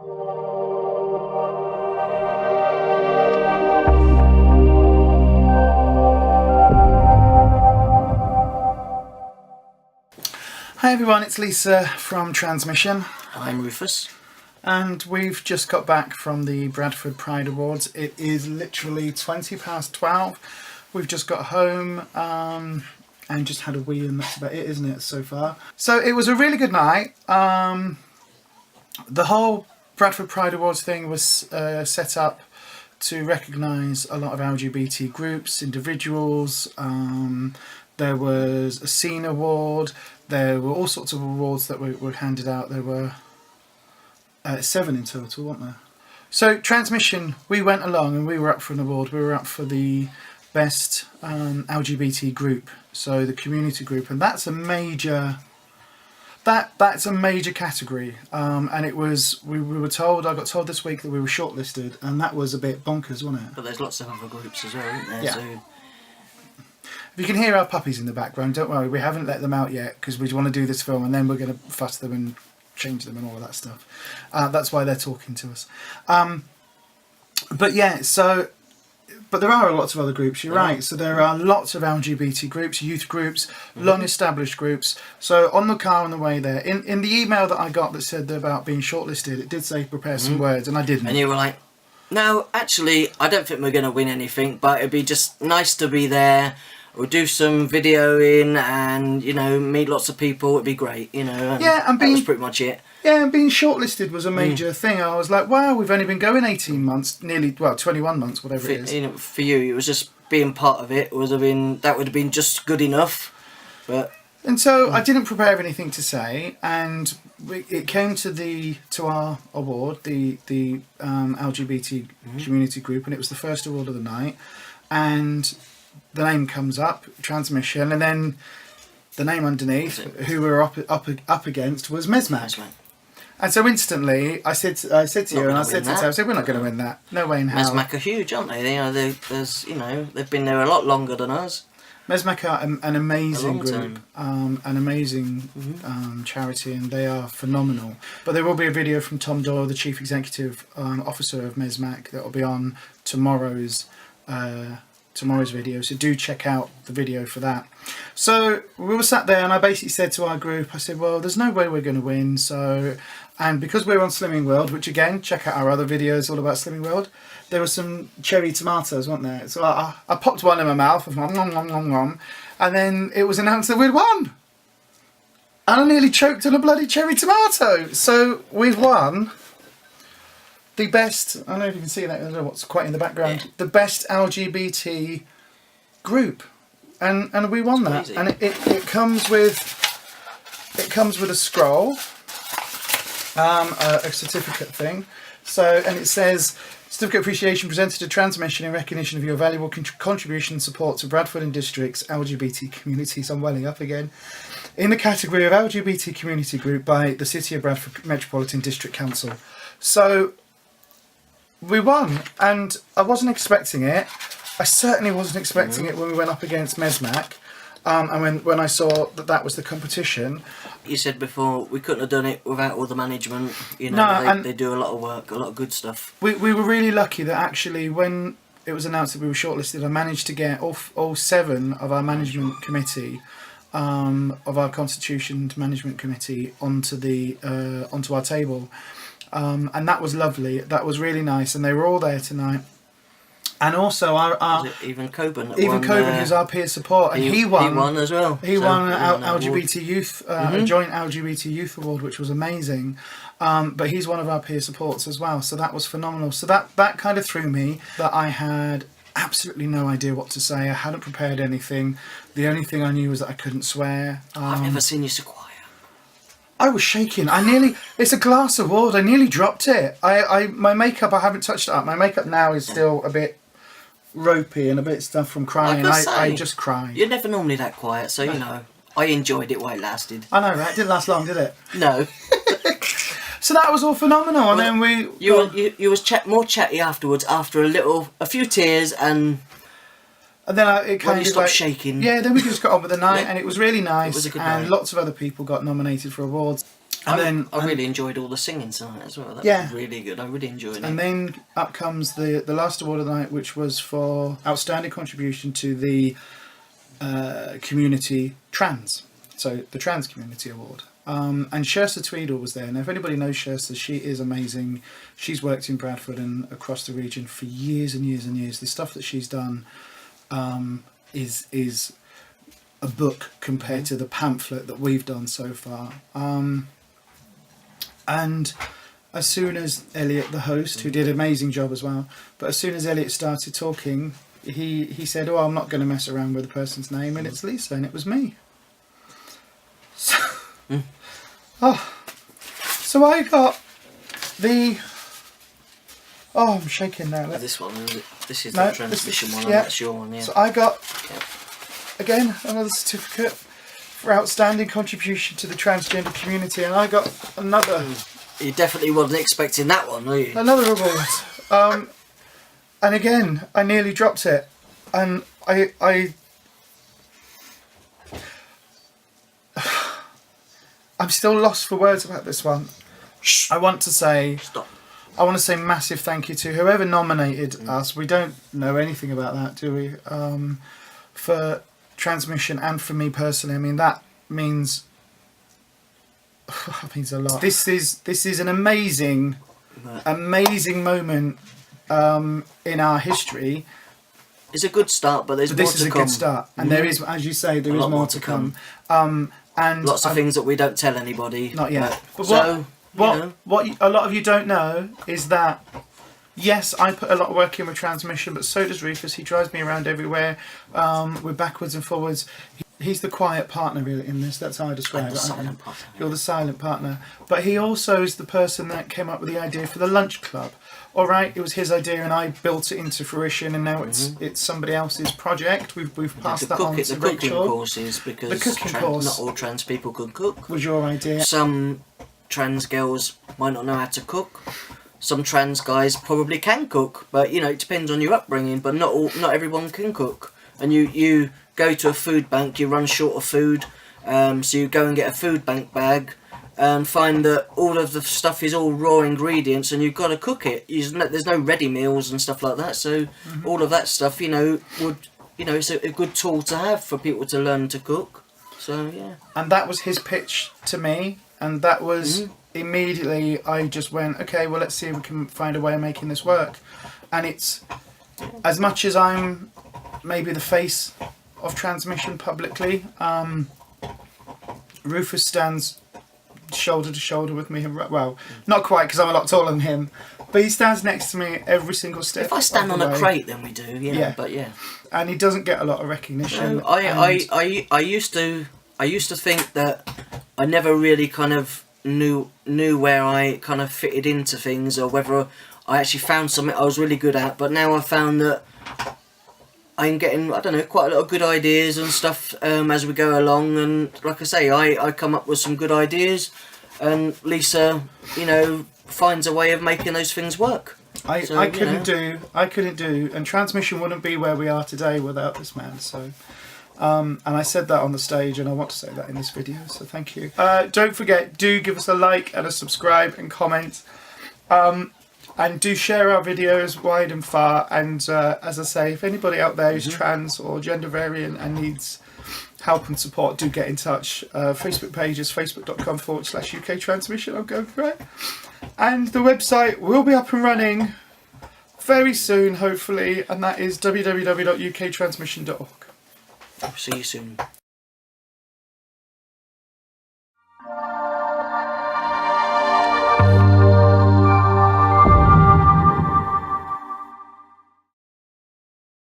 Hi everyone, it's Lisa from Transmission. I'm Ruffus. And we've just got back from the Bradford Pride Awards. It is literally 12:20. We've just got home and just had a wee, and that's about it, isn't it, so far? So it was a really good night. The whole Bradford Pride Awards thing was set up to recognise a lot of LGBT groups, individuals. There was a scene award. There were all sorts of awards that were handed out. There were 7 in total, weren't there? So Transmission, we went along and we were up for an award. We were up for the best LGBT group, so the community group, and that's a major. That's a major category, and it was. We were told. I got told this week that we were shortlisted, and that was a bit bonkers, wasn't it? But there's lots of other groups as well, isn't there? Yeah. So if you can hear our puppies in the background, don't worry, we haven't let them out yet because we want to do this film and then we're going to fuss them and change them and all of that stuff. That's why they're talking to us. But yeah, but there are lots of other groups, you're right. So there are lots of LGBT groups, youth groups, long established groups. So on the car on the way there, in the email that I got that said about being shortlisted, it did say prepare some words, and I didn't. And you were like, no, actually, I don't think we're going to win anything, but it'd be just nice to be there. We'll do some videoing and, you know, meet lots of people. It'd be great, you know. And yeah, and that was pretty much it. Yeah, and being shortlisted was a major thing. I was like, wow, we've only been going 18 months, nearly, 21 months, whatever it is. You know, for you, it was just being part of it. That would have been just good enough. And so I didn't prepare anything to say, and it came to our award, the LGBT community group, and it was the first award of the night, and the name comes up, Transmission, and then the name underneath, who we were up against, was Mesmac. And so instantly, I said to you, and I said to Tab, I said, we're not going to win that. No way in hell. Mesmac are huge, aren't they? You know, they've been there a lot longer than us. Mesmac are an amazing group, an amazing charity, and they are phenomenal. But there will be a video from Tom Doyle, the Chief Executive Officer of Mesmac, that will be on tomorrow's video, so do check out the video for that. So we were sat there and I basically said to our group, I said, well, there's no way we're going to win, and because we're on Slimming World, which again, check out our other videos all about Slimming World, there were some cherry tomatoes, weren't there? So I popped one in my mouth, and then it was announced that we'd won, and I nearly choked on a bloody cherry tomato. So we've won the best, I don't know if you can see that, I don't know what's quite in the background, the best LGBT group, and we won that. And it comes with a scroll, a certificate thing. So, and it says, certificate appreciation presented to Transmission in recognition of your valuable contribution and support to Bradford and District's LGBT communities. I'm welling up again. In the category of LGBT community group by the City of Bradford Metropolitan District Council. So we won, and I wasn't expecting it. I certainly wasn't expecting it when we went up against Mesmac, and when I saw that was the competition. You said before we couldn't have done it without all the management. You know, they do a lot of work, a lot of good stuff. We were really lucky that actually when it was announced that we were shortlisted, I managed to get all 7 of our management committee, of our Constitution Management Committee, onto our table. And that was lovely. That was really nice, and they were all there tonight. And also even Coburn, who's our peer support, and he won. He won as well. He won an LGBT Youth, a joint LGBT Youth Award, which was amazing. But he's one of our peer supports as well, so that was phenomenal. So that kind of threw me. That I had absolutely no idea what to say. I hadn't prepared anything. The only thing I knew was that I couldn't swear. I've never seen you so quiet. I was shaking. It's a glass award. I nearly dropped it. My makeup, I haven't touched it up. My makeup now is still a bit ropey and a bit stuff from crying. I just cried. You're never normally that quiet, so you know. I enjoyed it while it lasted. I know, right? It didn't last long, did it? No. So that was all phenomenal, and then you was more chatty afterwards, after a few tears, and then it kind of stopped shaking. Yeah, then we just got on with the night, and it was really nice. It was a good night. Lots of other people got nominated for awards. And I really enjoyed all the singing tonight as well. That was really good. I really enjoyed it. And then up comes the last award of the night, which was for outstanding contribution to the community trans. So the Trans Community Award. And Shersa Tweedle was there. Now, if anybody knows Shersa, she is amazing. She's worked in Bradford and across the region for years and years and years. The stuff that she's done is a book compared to the pamphlet that we've done so far. And as soon as Elliot, the host, who did an amazing job as well, but as soon as Elliot started talking, he said, "Oh, I'm not going to mess around with the person's name, and it's Lisa," and it was me. So, so I got the. Oh, I'm shaking now. This one, this is the transmission one, and that's your one, yeah. So I got, again, another certificate for outstanding contribution to the transgender community, and I got another. You definitely wasn't expecting that one, were you? Another award. And again, I nearly dropped it, and I'm still lost for words about this one. I want to say massive thank you to whoever nominated us. We don't know anything about that, do we? For transmission and for me personally, I mean that means a lot. This is an amazing moment in our history. It's a good start, but there's more to come. This is a good start, and there is, as you say, there is more to come. And lots of things that we don't tell anybody. Not yet. But so what a lot of you don't know is that, yes, I put a lot of work in with transmission, but so does Ruffus. He drives me around everywhere. We're backwards and forwards. He's the quiet partner really in this. That's how I describe it. You're the silent partner. But he also is the person that came up with the idea for the lunch club. All right, it was his idea, and I built it into fruition, and now it's somebody else's project. We've passed that on to the cooking Rachel. Courses, because the cooking course, not all trans people can cook. Was your idea? Some trans girls might not know how to cook. Some trans guys probably can cook, but you know it depends on your upbringing. But not everyone can cook, and you go to a food bank, you run short of food, so you go and get a food bank bag. And find that all of the stuff is all raw ingredients, and you've got to cook it. There's no ready meals and stuff like that. So all of that stuff, it's a good tool to have for people to learn to cook. So yeah. And that was his pitch to me, and that was immediately I just went, okay, well let's see if we can find a way of making this work. And it's, as much as I'm maybe the face of transmission publicly, Ruffus stands shoulder to shoulder with me. Well, not quite, because I'm a lot taller than him, but he stands next to me every single step. If I stand on a crate, then we do. Yeah, but yeah. And he doesn't get a lot of recognition. No, I used to think that I never really kind of knew where I kind of fitted into things, or whether I actually found something I was really good at. But now I found that I'm getting, I don't know, quite a lot of good ideas and stuff as we go along. And like I say, I come up with some good ideas, and Lisa, finds a way of making those things work. I couldn't do, and transmission wouldn't be where we are today without this man. So, and I said that on the stage, and I want to say that in this video. So thank you. Don't forget, do give us a like and a subscribe and comment. And do share our videos wide and far. And as I say, if anybody out there is trans or gender variant and needs help and support, do get in touch. Facebook page is facebook.com/UK Transmission. I'm going for it. And the website will be up and running very soon, hopefully. And that is www.uktransmission.org. See you soon.